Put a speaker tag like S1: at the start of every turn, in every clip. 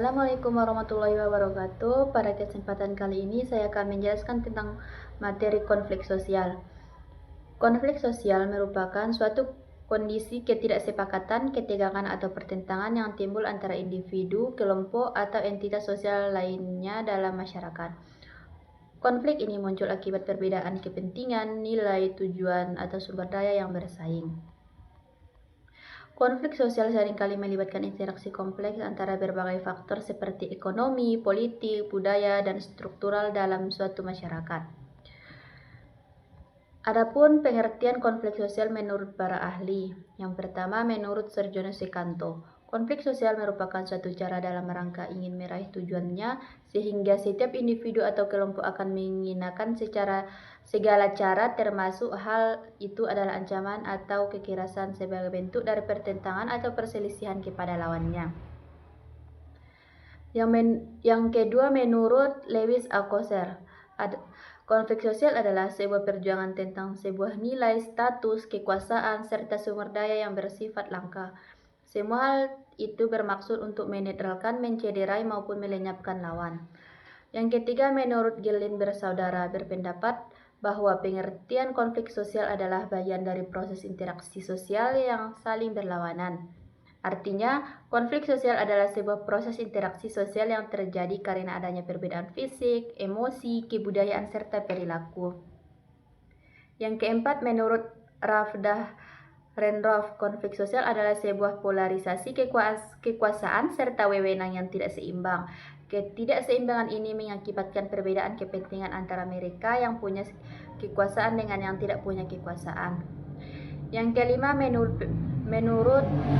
S1: Assalamualaikum warahmatullahi wabarakatuh. Pada kesempatan kali ini saya akan menjelaskan tentang materi konflik sosial. Konflik sosial merupakan suatu kondisi ketidaksepakatan, ketegangan atau pertentangan yang timbul antara individu, kelompok, atau entitas sosial lainnya dalam masyarakat. Konflik ini muncul akibat perbedaan kepentingan, nilai, tujuan, atau sumber daya yang bersaing. Konflik sosial seringkali melibatkan interaksi kompleks antara berbagai faktor seperti ekonomi, politik, budaya, dan struktural dalam suatu masyarakat. Adapun pengertian konflik sosial menurut para ahli. Yang pertama, menurut Sergio Sekanto, konflik sosial merupakan suatu cara dalam rangka ingin meraih tujuannya, sehingga setiap individu atau kelompok akan menggunakan segala cara termasuk hal itu adalah ancaman atau kekerasan sebagai bentuk dari pertentangan atau perselisihan kepada lawannya. Yang kedua, menurut Lewis Althusser, konflik sosial adalah sebuah perjuangan tentang sebuah nilai, status, kekuasaan, serta sumber daya yang bersifat langka. Semua hal itu bermaksud untuk menetralkan, mencederai, maupun melenyapkan lawan. Yang ketiga, menurut Gilin bersaudara berpendapat bahwa pengertian konflik sosial adalah bagian dari proses interaksi sosial yang saling berlawanan. Artinya, konflik sosial adalah sebuah proses interaksi sosial yang terjadi karena adanya perbedaan fisik, emosi, kebudayaan, serta perilaku. Yang keempat, menurut Rafdah Renroff, konflik sosial adalah sebuah polarisasi kekuasaan serta wewenang yang tidak seimbang. Ketidakseimbangan ini mengakibatkan perbedaan kepentingan antara mereka yang punya kekuasaan dengan yang tidak punya kekuasaan. Yang kelima, menurut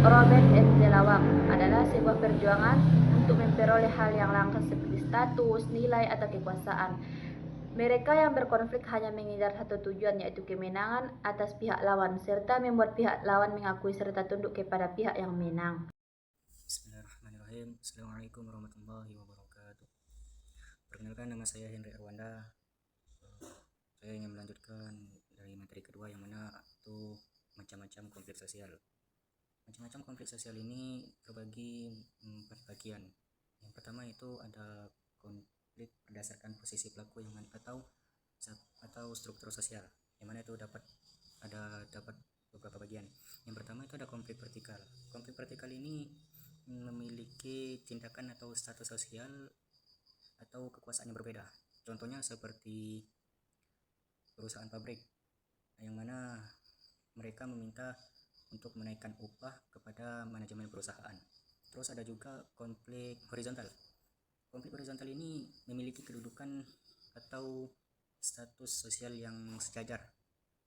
S1: Robert M. Delawang, adalah sebuah perjuangan untuk memperoleh hal yang langka seperti status, nilai, atau kekuasaan. Mereka yang berkonflik hanya mengejar satu tujuan, yaitu kemenangan atas pihak lawan, serta membuat pihak lawan mengakui serta tunduk kepada pihak yang menang.
S2: Bismillahirrahmanirrahim. Assalamualaikum warahmatullahi wabarakatuh. Perkenalkan, nama saya Henry Arwanda. Saya ingin melanjutkan dari materi kedua, yang mana itu macam-macam konflik sosial. Macam-macam konflik sosial ini terbagi 4 bagian. Yang pertama itu ada konflik berdasarkan posisi pelaku yang atau struktur sosial, yang mana itu dapat beberapa bagian. Yang pertama itu ada konflik vertikal. Konflik vertikal ini memiliki tindakan atau status sosial atau kekuasaan yang berbeda. Contohnya seperti perusahaan pabrik, yang mana mereka meminta untuk menaikkan upah kepada manajemen perusahaan. Terus ada juga konflik horizontal. Konflik horizontal ini memiliki kedudukan atau status sosial yang sejajar.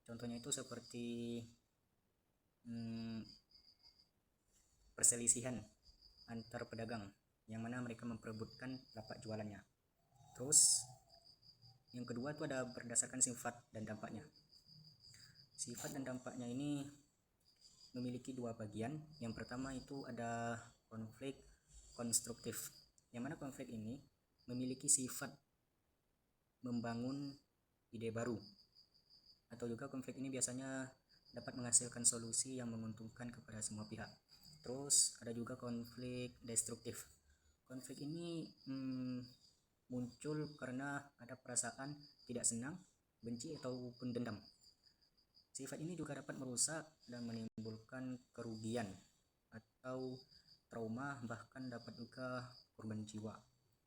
S2: Contohnya itu seperti perselisihan antar pedagang, yang mana mereka memperebutkan lapak jualannya. Terus yang kedua itu ada berdasarkan sifat dan dampaknya. Sifat dan dampaknya ini memiliki 2 bagian. Yang pertama itu ada konflik konstruktif, yang mana konflik ini memiliki sifat membangun ide baru, atau juga konflik ini biasanya dapat menghasilkan solusi yang menguntungkan kepada semua pihak. Terus ada juga konflik destruktif. Konflik ini muncul karena ada perasaan tidak senang, benci, ataupun dendam. Sifat ini juga dapat merusak dan menimbulkan kerugian atau trauma, bahkan dapat juga korban jiwa.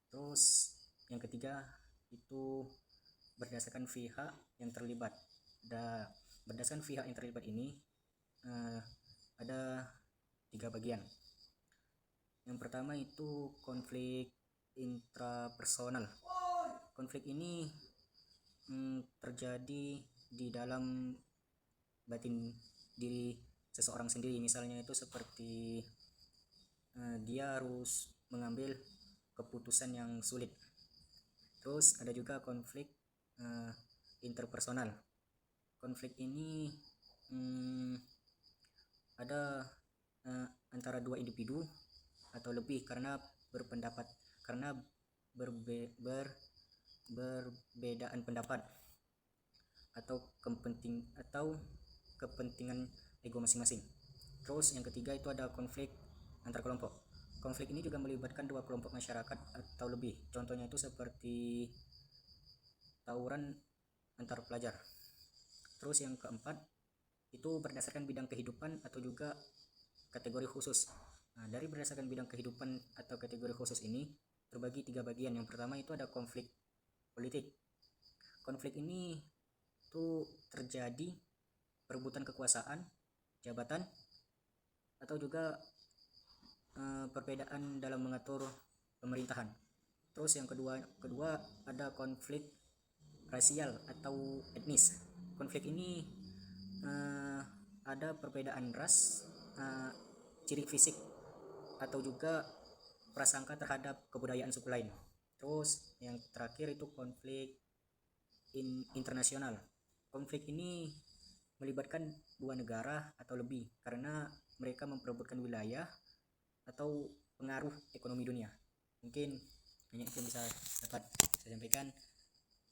S2: Terus yang ketiga itu berdasarkan pihak yang terlibat. Berdasarkan pihak yang terlibat ini ada 3 bagian. Yang pertama itu konflik intrapersonal. Konflik ini terjadi di dalam batin diri seseorang sendiri. Misalnya itu seperti dia harus mengambil keputusan yang sulit. Terus ada juga konflik interpersonal. Konflik ini ada antara 2 individu atau lebih karena berbedaan pendapat atau kepentingan ego masing-masing. Terus yang ketiga itu ada konflik antar kelompok. Konflik ini juga melibatkan dua kelompok masyarakat atau lebih. Contohnya itu seperti tawuran antar pelajar. Terus yang keempat itu berdasarkan bidang kehidupan atau juga kategori khusus. Nah, dari berdasarkan bidang kehidupan atau kategori khusus ini terbagi 3 bagian. Yang pertama itu ada konflik politik. Konflik ini itu terjadi perebutan kekuasaan, jabatan, atau juga perbedaan dalam mengatur pemerintahan. Terus yang kedua ada konflik rasial atau etnis. Konflik ini ada perbedaan ras, ciri fisik, atau juga prasangka terhadap kebudayaan suku lain. Terus yang terakhir itu konflik internasional. Konflik ini melibatkan dua negara atau lebih karena mereka memperebutkan wilayah atau pengaruh ekonomi dunia. Mungkin hanya itu yang bisa dapat saya sampaikan.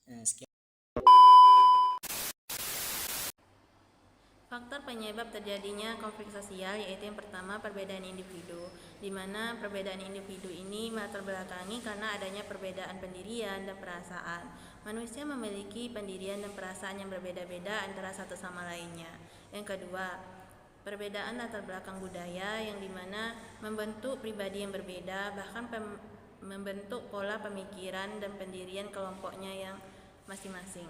S2: Sekian.
S1: Faktor penyebab terjadinya konflik sosial yaitu yang pertama perbedaan individu, di mana perbedaan individu ini melatar belakangi karena adanya perbedaan pendirian dan perasaan. Manusia memiliki pendirian dan perasaan yang berbeda-beda antara satu sama lainnya. Yang kedua, perbedaan latar belakang budaya yang dimana membentuk pribadi yang berbeda, bahkan membentuk pola pemikiran dan pendirian kelompoknya yang masing-masing.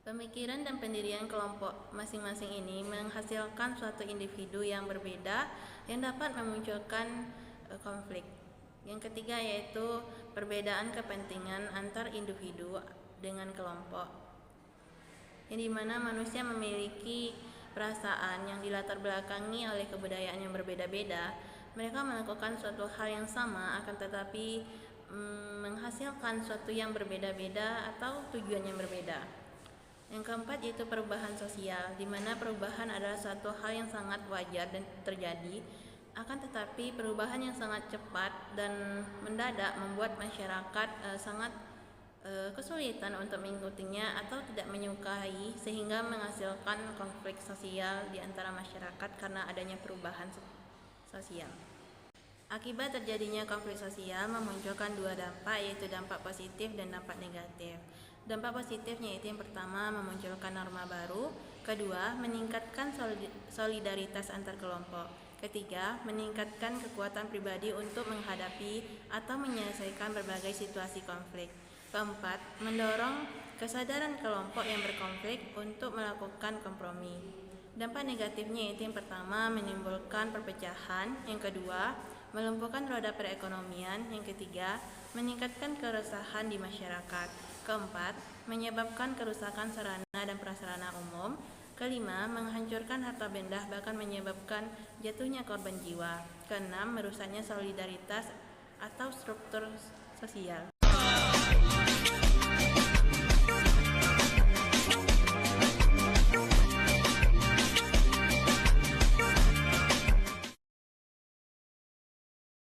S1: Pemikiran dan pendirian kelompok masing-masing ini menghasilkan suatu individu yang berbeda yang dapat memunculkan konflik. Yang ketiga yaitu perbedaan kepentingan antar individu dengan kelompok, yang dimana manusia memiliki perasaan yang dilatar belakangi oleh kebudayaan yang berbeda-beda. Mereka melakukan suatu hal yang sama akan tetapi menghasilkan suatu yang berbeda-beda atau tujuan yang berbeda. Yang keempat yaitu perubahan sosial, di mana perubahan adalah suatu hal yang sangat wajar dan terjadi, akan tetapi perubahan yang sangat cepat dan mendadak membuat masyarakat sangat kesulitan untuk mengikutinya atau tidak menyukai, sehingga menghasilkan konflik sosial di antara masyarakat karena adanya perubahan sosial. Akibat terjadinya konflik sosial memunculkan dua dampak, yaitu dampak positif dan dampak negatif. Dampak positifnya yaitu yang pertama memunculkan norma baru, kedua meningkatkan solidaritas antar kelompok, ketiga meningkatkan kekuatan pribadi untuk menghadapi atau menyelesaikan berbagai situasi konflik, keempat mendorong kesadaran kelompok yang berkonflik untuk melakukan kompromi. Dampak negatifnya yaitu yang pertama menimbulkan perpecahan, yang kedua melumpuhkan roda perekonomian, yang ketiga meningkatkan keresahan di masyarakat, keempat menyebabkan kerusakan sarana dan prasarana umum, kelima menghancurkan harta benda bahkan menyebabkan jatuhnya korban jiwa, keenam merusaknya solidaritas atau struktur sosial.